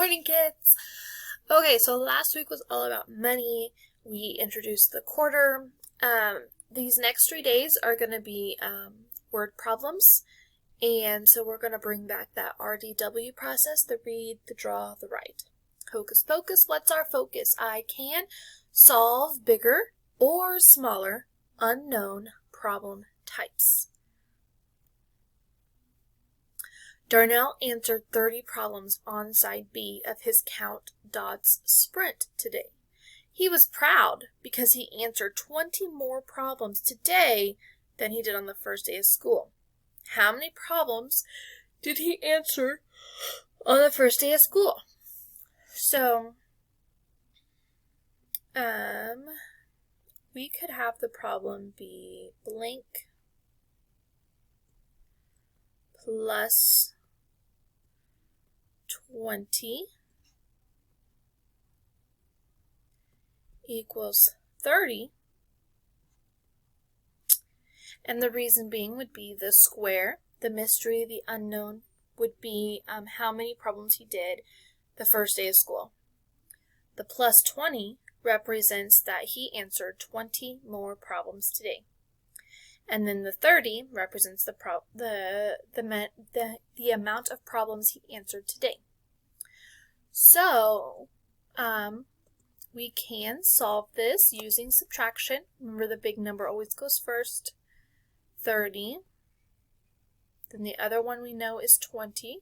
Morning, kids! Okay, so last week was all about money. We introduced the quarter. These next 3 days are going to be word problems. And so we're going to bring back that RDW process, the read, the draw, the write. Hocus pocus, what's our focus? I can solve bigger or smaller unknown problem types. Darnell answered 30 problems on side B of his Count Dots sprint today. He was proud because he answered 20 more problems today than he did on the first day of school. How many problems did he answer on the first day of school? So, we could have the problem be blank plus 20 equals 30. And the reason being would be the square, the mystery, the unknown would be how many problems he did the first day of school. The plus 20 represents that he answered 20 more problems today. And then the 30 represents the amount of problems he answered today. So, we can solve this using subtraction. Remember, the big number always goes first. 30. Then the other one we know is 20.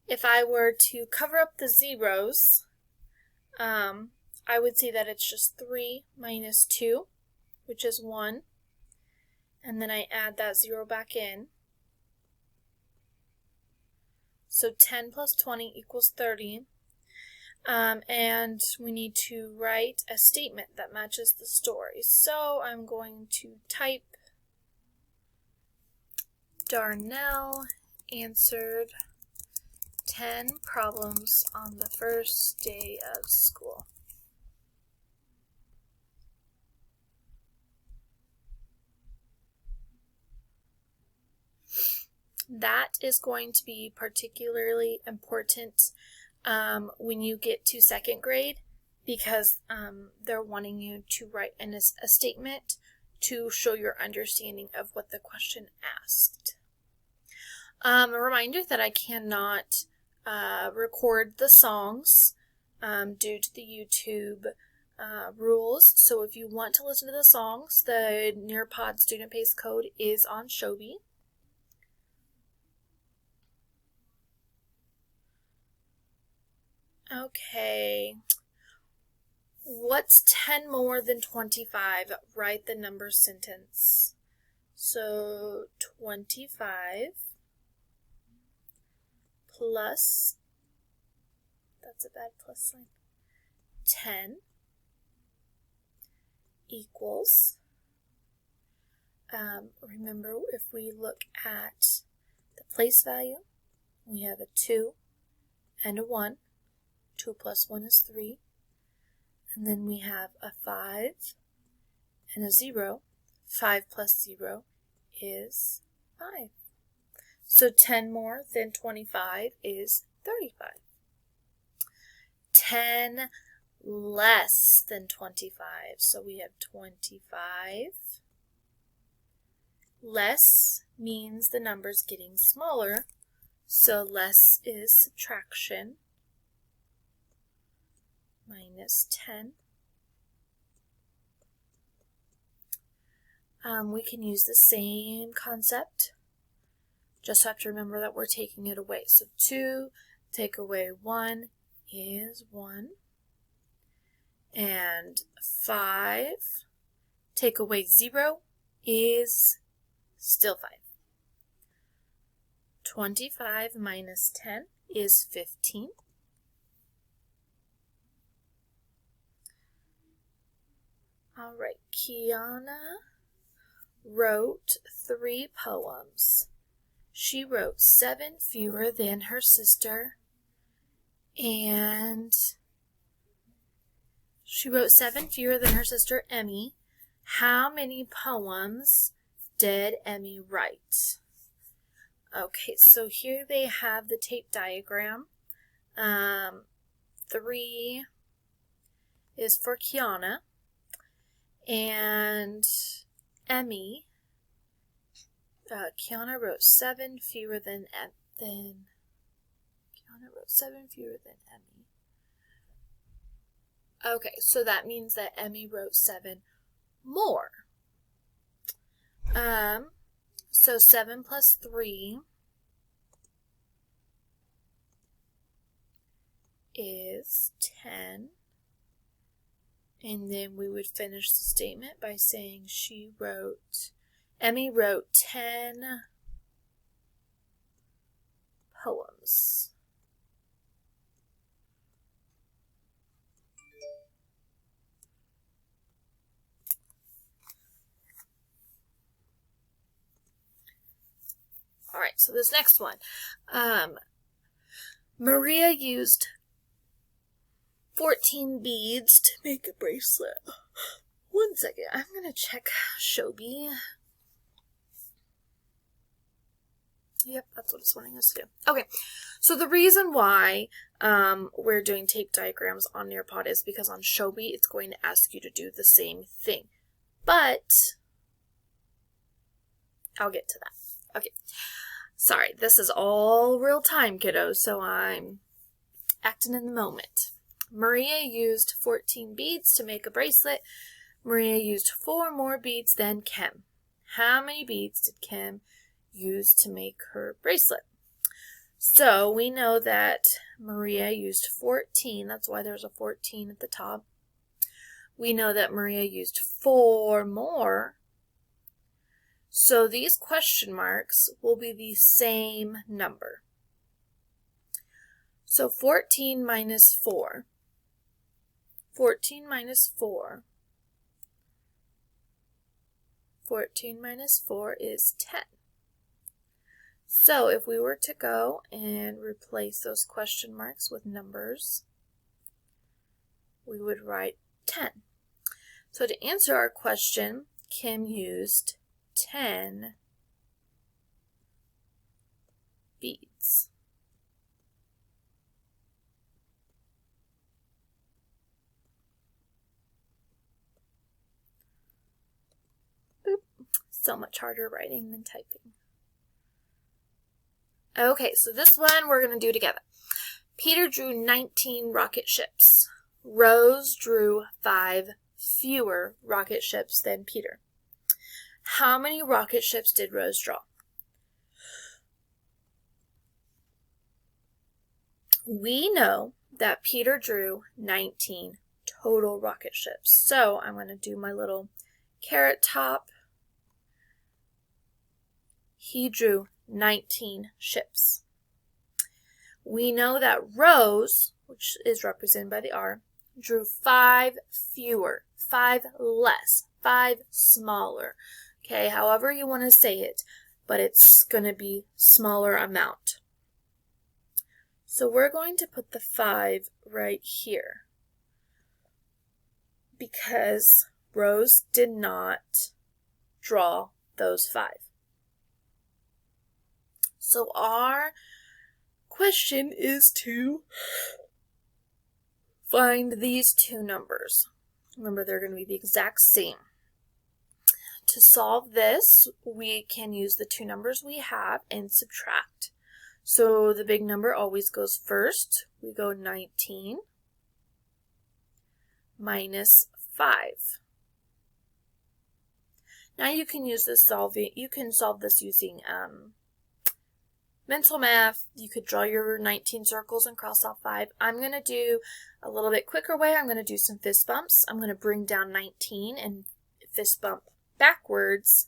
If I were to cover up the zeros, I would say that it's just 3 minus 2, which is 1. And then I add that 0 back in. So 10 plus 20 equals 30. And we need to write a statement that matches the story. So I'm going to type Darnell answered 10 problems on the first day of school. That is going to be particularly important when you get to second grade, because they're wanting you to write a statement to show your understanding of what the question asked. A reminder that I cannot record the songs due to the YouTube rules. So if you want to listen to the songs, the Nearpod Student Pace code is on Shobi. Okay, what's 10 more than 25? Write the number sentence. So 25 plus, that's a bad plus sign, 10 equals, remember, if we look at the place value, we have a 2 and a 1. 2 plus 1 is 3. And then we have a 5 and a 0. 5 plus 0 is 5. So 10 more than 25 is 35. 10 less than 25. So we have 25. Less means the number's getting smaller. So less is subtraction. Minus 10. We can use the same concept. Just have to remember that we're taking it away. So 2 take away 1 is 1. And 5 take away 0 is still 5. 25 minus 10 is 15. All right, Kiana wrote 3 poems. She wrote 7 fewer than her sister, and Emmy. How many poems did Emmy write? Okay, so here they have the tape diagram. 3 is for Kiana, and Emmy. Kiana wrote 7 fewer than Kiana wrote 7 fewer than Emmy. Okay, so that means that Emmy wrote 7 more. So 7 plus 3 is 10. And then we would finish the statement by saying Emmy wrote 10 poems. All right, so this next one. Maria used 14 beads to make a bracelet. One second, I'm going to check Shobi. Yep, that's what it's wanting us to do. Okay, so the reason why we're doing tape diagrams on Nearpod is because on Shobi it's going to ask you to do the same thing. But I'll get to that. Okay, sorry, this is all real time, kiddos, so I'm acting in the moment. Maria used 14 beads to make a bracelet. Maria used 4 more beads than Kim. How many beads did Kim use to make her bracelet? So we know that Maria used 14. That's why there's a 14 at the top. We know that Maria used 4 more. So these question marks will be the same number. So 14 minus 4. 14 minus 4. 14 minus 4 is 10. So if we were to go and replace those question marks with numbers, we would write 10. So to answer our question, Kim used 10 beads. Boop. So much harder writing than typing. Okay, so this one we're going to do together. Peter drew 19 rocket ships. Rose drew 5 fewer rocket ships than Peter. How many rocket ships did Rose draw? We know that Peter drew 19 total rocket ships. So I'm going to do my little carrot top. He drew 19 ships. We know that Rose, which is represented by the R, drew 5 fewer, 5 less, 5 smaller. Okay, however you want to say it, but it's going to be smaller amount. So we're going to put the 5 right here because Rose did not draw those 5. So our question is to find these two numbers. Remember, they're going to be the exact same. To solve this, we can use the 2 numbers we have and subtract. So the big number always goes first. We go 19 minus 5. Now you can use this you can solve this using mental math. You could draw your 19 circles and cross off 5. I'm going to do a little bit quicker way. I'm going to do some fist bumps. I'm going to bring down 19 and fist bump backwards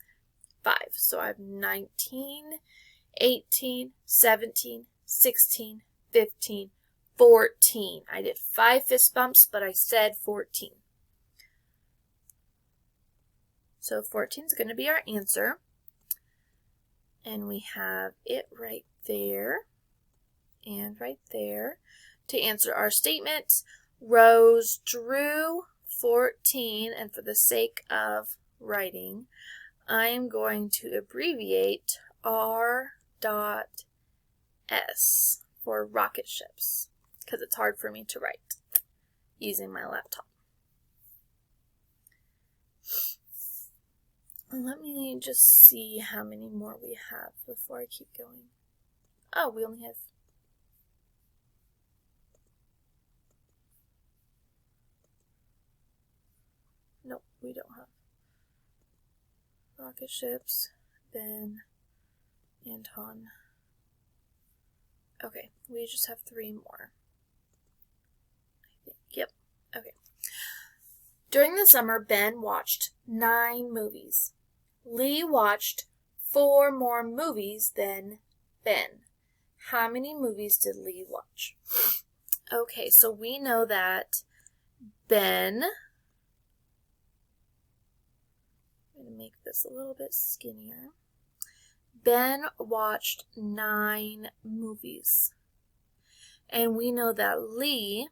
5. So I have 19, 18, 17, 16, 15, 14. I did 5 fist bumps, but I said 14. So 14 is going to be our answer. And we have it right there and right there. To answer our statement, Rose drew 14, and for the sake of writing, I am going to abbreviate R dot S for rocket ships, because it's hard for me to write using my laptop. Let me just see how many more we have before I keep going. Oh, we only have... Nope, we don't have. Rocket ships, Ben, Anton. Okay, we just have 3 more. I think. Yep. Okay. During the summer, Ben watched 9 movies. Lee watched 4 more movies than Ben. How many movies did Lee watch? Okay, so we know that Ben... I'm going to make this a little bit skinnier. Ben watched 9 movies. And we know that Lee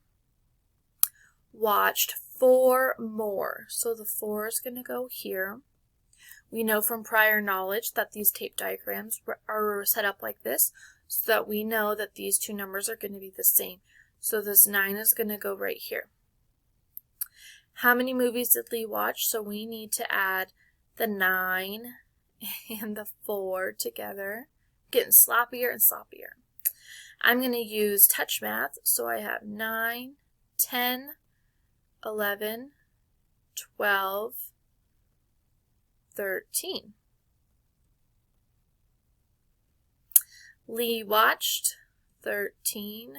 watched 4 more. So the 4 is going to go here. We know from prior knowledge that these tape diagrams are set up like this, so that we know that these 2 numbers are going to be the same. So this 9 is going to go right here. How many movies did Lee watch? So we need to add the 9 and the 4 together. Getting sloppier and sloppier. I'm going to use touch math, so I have 9, 10, 11, 12, 13. Lee watched 13.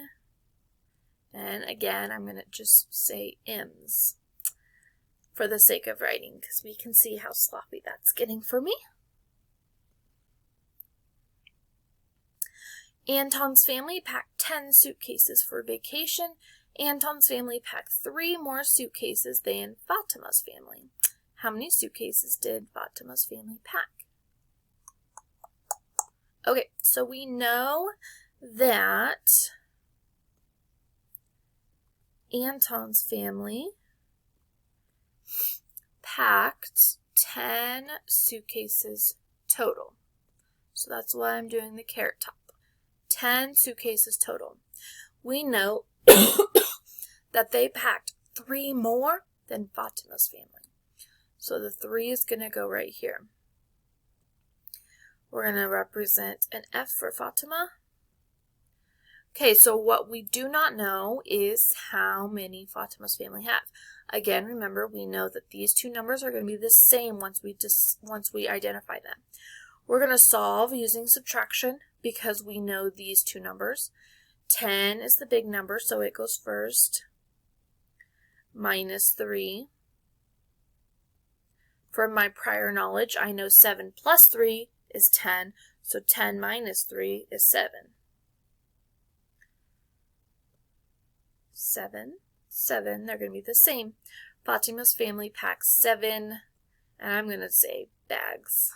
And again, I'm going to just say M's for the sake of writing, because we can see how sloppy that's getting for me. Anton's family packed 10 suitcases for vacation. Anton's family packed 3 more suitcases than Fatima's family. How many suitcases did Fatima's family pack? Okay, so we know that Anton's family packed 10 suitcases total. So that's why I'm doing the carrot top. 10 suitcases total. We know that they packed 3 more than Fatima's family. So the 3 is going to go right here. We're going to represent an F for Fatima. Okay, so what we do not know is how many Fatima's family have. Again, remember, we know that these 2 numbers are going to be the same once we identify them. We're going to solve using subtraction because we know these 2 numbers. 10 is the big number, so it goes first. Minus 3. From my prior knowledge, I know 7 plus 3 is 10, so 10 minus 3 is 7. 7, they're going to be the same. Fatima's family packs 7, and I'm going to say bags.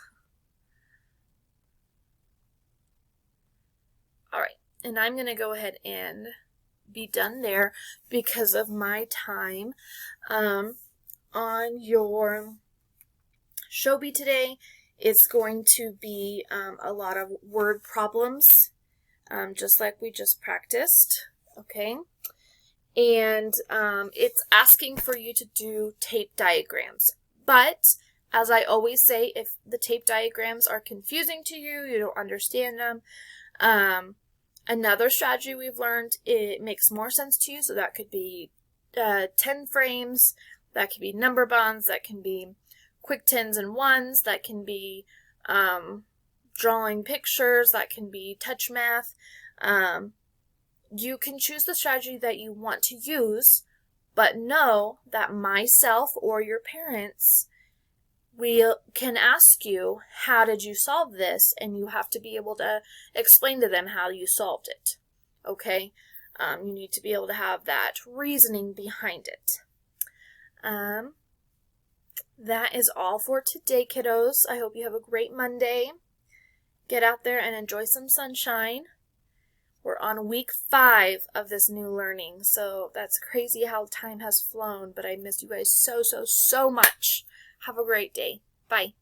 Alright, and I'm going to go ahead and be done there because of my time. On your show bee today, it's going to be a lot of word problems, just like we just practiced, okay? And it's asking for you to do tape diagrams. But, as I always say, if the tape diagrams are confusing to you, you don't understand them, another strategy we've learned, it makes more sense to you. So that could be 10 frames, that could be number bonds, that can be quick 10s and 1s, that can be drawing pictures, that can be touch math. You can choose the strategy that you want to use, but know that myself or your parents, we can ask you, how did you solve this? And you have to be able to explain to them how you solved it. Okay? You need to be able to have that reasoning behind it. That is all for today, kiddos. I hope you have a great Monday. Get out there and enjoy some sunshine. We're on week 5 of this new learning, so that's crazy how time has flown, but I miss you guys so much. Have a great day. Bye.